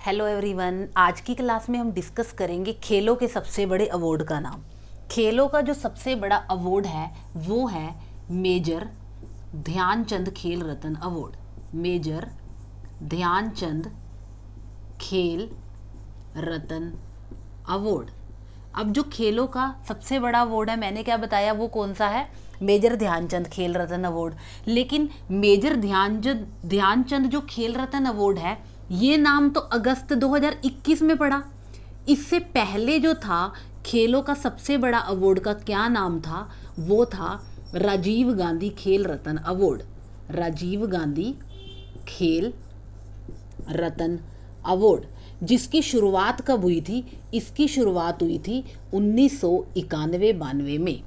Hello everyone, आज की class में हम डिस्कस करेंगे खेलों के सबसे बड़े अवार्ड का नाम। खेलों का जो सबसे बड़ा अवार्ड है वो है मेजर ध्यानचंद खेल रत्न अवार्ड। मेजर ध्यानचंद खेल रत्न अवार्ड। अब जो खेलों का सबसे बड़ा अवार्ड है, मैंने क्या बताया, वो कौन सा है? मेजर ध्यानचंद खेल रत्न अवार्ड। लेकिन मेजर ध्यानचंद जो खेल रत्न अवार्ड है, ये नाम तो अगस्त 2021 में पड़ा। इससे पहले जो था खेलों का सबसे बड़ा अवार्ड का क्या नाम था? वो था राजीव गांधी खेल रत्न अवार्ड। राजीव गांधी खेल रत्न अवार्ड, जिसकी शुरुआत कब हुई थी? इसकी शुरुआत हुई थी 1991-92 में।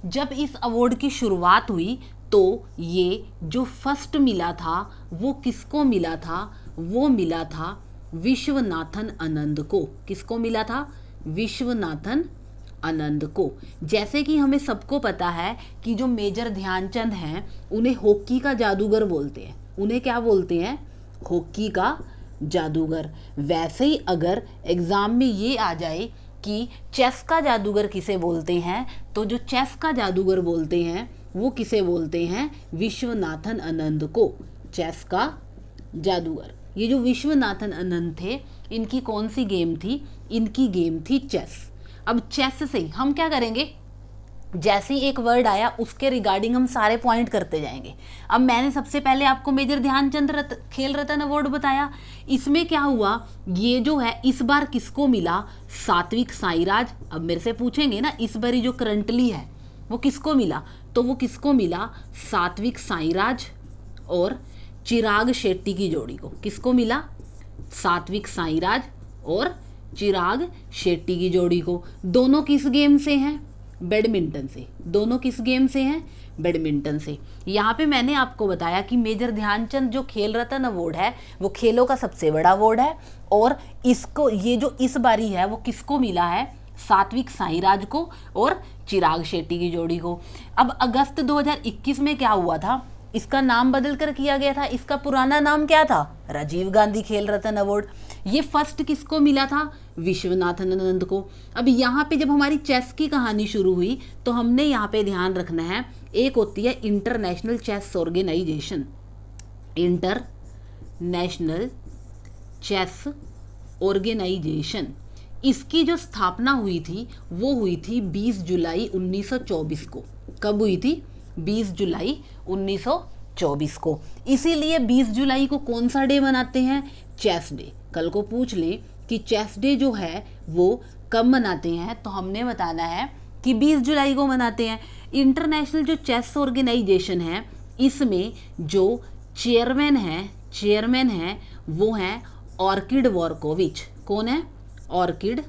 जब इस अवार्ड की शुरुआत हुई तो ये जो फर्स्ट मिला था वो किसको मिला था? वो मिला था विश्वनाथन आनंद को। किसको मिला था? विश्वनाथन आनंद को। जैसे कि हमें सबको पता है कि जो मेजर ध्यानचंद हैं उन्हें हॉकी का जादूगर बोलते हैं। उन्हें क्या बोलते हैं? हॉकी का जादूगर। वैसे ही अगर एग्जाम में ये आ जाए कि चेस का जादूगर किसे बोलते हैं, तो जो चेस का जादूगर बोलते हैं वो किसे बोलते हैं? विश्वनाथन आनंद को। चेस का जादूगर। ये जो विश्वनाथन आनंद थे, इनकी कौन सी गेम थी? इनकी गेम थी चेस। अब चेस से हम क्या करेंगे? जैसे ही एक वर्ड आया उसके रिगार्डिंग हम सारे पॉइंट करते जाएंगे। अब मैंने सबसे पहले आपको मेजर ध्यानचंद खेल रत्न अवार्ड बताया। इसमें क्या हुआ? ये जो है इस बार किसको मिला? सात्विक साईराज। अब मेरे से पूछेंगे ना, इस बार जो करंटली है वो किसको मिला? तो वो किसको मिला? सात्विक साईराज और चिराग शेट्टी की जोड़ी को। किसको मिला? सात्विक साईराज और चिराग शेट्टी की जोड़ी को। दोनों किस गेम से हैं? बैडमिंटन से। दोनों किस गेम से हैं? बैडमिंटन से। यहाँ पे मैंने आपको बताया कि मेजर ध्यानचंद जो खेल रत्न अवार्ड है वो खेलों का सबसे बड़ा अवार्ड है, और इसको ये जो इस बारी है वो किसको मिला है? सात्विक साईराज को और चिराग शेट्टी की जोड़ी को। अब अगस्त 2021 में क्या हुआ था? इसका नाम बदल कर किया गया था। इसका पुराना नाम क्या था? राजीव गांधी खेल रत्न अवार्ड। ये फर्स्ट किसको मिला था? विश्वनाथन आनंद को। अब यहाँ पे जब हमारी चेस की कहानी शुरू हुई तो हमने यहाँ पे ध्यान रखना है, एक होती है international chess organisation. International chess organisation. इसकी जो स्थापना हुई थी वो हुई थी 20 जुलाई 1924 को। कब हुई थी? 20 जुलाई 1924 को। इसीलिए 20 जुलाई को कौन सा डे मनाते हैं? Chess day. कल को पूछ लें कि चेस डे जो है वो कब मनाते हैं, तो हमने बताना है कि 20 जुलाई को मनाते हैं। इंटरनेशनल जो चेस ऑर्गेनाइजेशन है, इसमें जो चेयरमैन है वो हैं ऑर्किड वॉर्कोविच। कौन है? ऑर्किड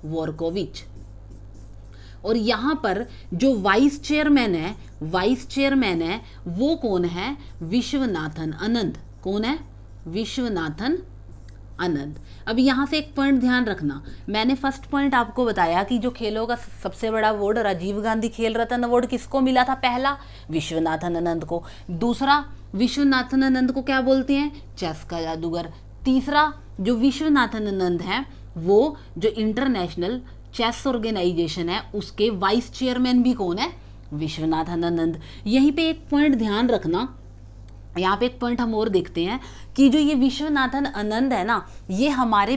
वॉर्कोविच। और यहाँ पर जो वाइस चेयरमैन है वो कौन है? विश्वनाथन आनंद। कौन है? विश्वनाथन आनंद। अब यहाँ से एक पॉइंट ध्यान रखना, मैंने फर्स्ट पॉइंट आपको बताया कि जो खेलों का सबसे बड़ा अवार्ड राजीव गांधी खेल रत्न अवार्ड किसको मिला था? पहला विश्वनाथन आनंद को। दूसरा, विश्वनाथन आनंद को क्या बोलते हैं? चेस का जादूगर। तीसरा, जो विश्वनाथन आनंद है वो जो इंटरनेशनल चेस ऑर्गेनाइजेशन है उसके वाइस चेयरमैन भी कौन है? विश्वनाथन आनंद। यहीं पे एक पॉइंट ध्यान रखना, यहाँ पे एक पॉइंट हम और देखते हैं कि जो ये विश्वनाथन आनंद है ना, ये हमारे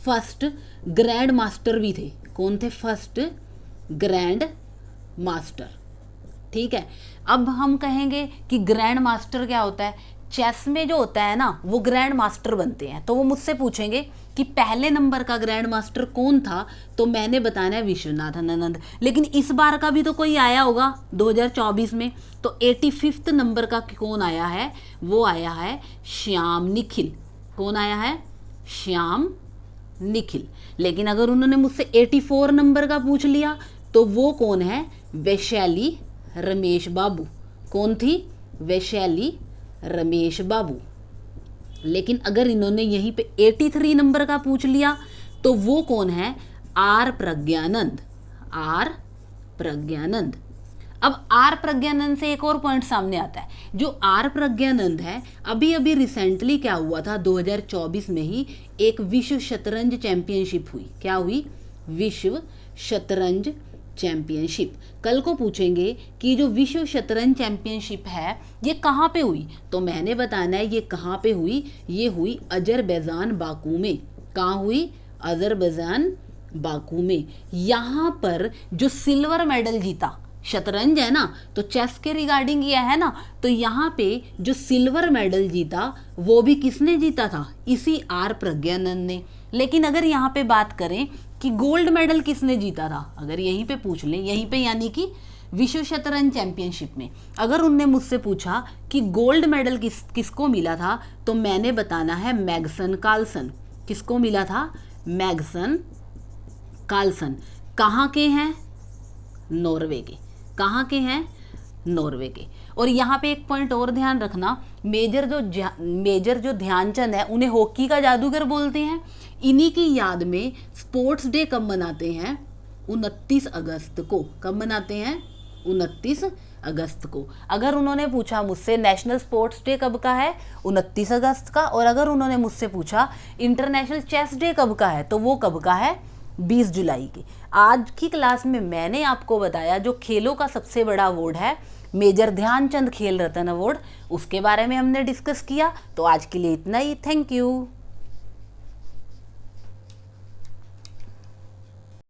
फर्स्ट ग्रैंड मास्टर भी थे। कौन थे? First grand master. ठीक है। अब हम कहेंगे कि ग्रैंड मास्टर क्या होता है? चेस में जो होता है ना वो ग्रैंड मास्टर बनते हैं। तो वो मुझसे पूछेंगे कि पहले नंबर का ग्रैंड मास्टर कौन था, तो मैंने बताना है विश्वनाथन आनंद। लेकिन इस बार का भी तो कोई आया होगा 2024 में, तो 85वें नंबर का कौन आया है? वो आया है श्याम निखिल। कौन आया है? श्याम निखिल। लेकिन अगर उन्होंने मुझसे 84 नंबर का पूछ लिया तो वो कौन है? वैशाली रमेश बाबू। कौन थी? वैशाली रमेश बाबू। लेकिन अगर इन्होंने यहीं पे 83 नंबर का पूछ लिया तो वो कौन है? आर प्रज्ञानंद। आर प्रज्ञानंद। अब आर प्रज्ञानंद से एक और पॉइंट सामने आता है। जो आर प्रज्ञानंद है, अभी अभी रिसेंटली क्या हुआ था, 2024 में ही एक विश्व शतरंज चैंपियनशिप हुई। क्या हुई? विश्व शतरंज चैंपियनशिप। कल को पूछेंगे कि जो विश्व शतरंज चैंपियनशिप है ये कहाँ पे हुई, तो मैंने बताना है ये कहाँ पे हुई। ये हुई अजरबैजान बाकू में। कहाँ हुई? अजरबैजान बाकू में। यहाँ पर जो सिल्वर मेडल जीता, शतरंज है ना, तो चेस के रिगार्डिंग ये है ना, तो यहाँ पे जो सिल्वर मेडल जीता वो भी किसने जीता था? इसी आर प्रज्ञानंद ने। लेकिन अगर यहाँ पे बात करें कि गोल्ड मेडल किसने जीता था, अगर यहीं पे पूछ लें, यहीं पे यानी कि विश्व शतरंज चैंपियनशिप में अगर उनने मुझसे पूछा कि गोल्ड मेडल किसको मिला था, तो मैंने बताना है मैग्सन कार्लसन। किसको मिला था? मैग्सन कार्लसन। कहाँ के हैं? नॉर्वे के। कहाँ के हैं? नॉर्वे के। और यहाँ पे एक पॉइंट और ध्यान रखना, मेजर जो ध्यानचंद है उन्हें हॉकी का जादूगर बोलते हैं। इन्हीं की याद में स्पोर्ट्स डे कब मनाते हैं? 29 अगस्त को। कब मनाते हैं? 29 अगस्त को। अगर उन्होंने पूछा मुझसे नेशनल स्पोर्ट्स डे कब का है? 29 अगस्त का। और अगर उन्होंने मुझसे पूछा इंटरनेशनल चेस डे कब का है, तो वो कब का है? 20 जुलाई की। आज की क्लास में मैंने आपको बताया जो खेलों का सबसे बड़ा अवार्ड है मेजर ध्यानचंद खेल रत्न अवार्ड, उसके बारे में हमने डिस्कस किया। तो आज के लिए इतना ही। Thank you.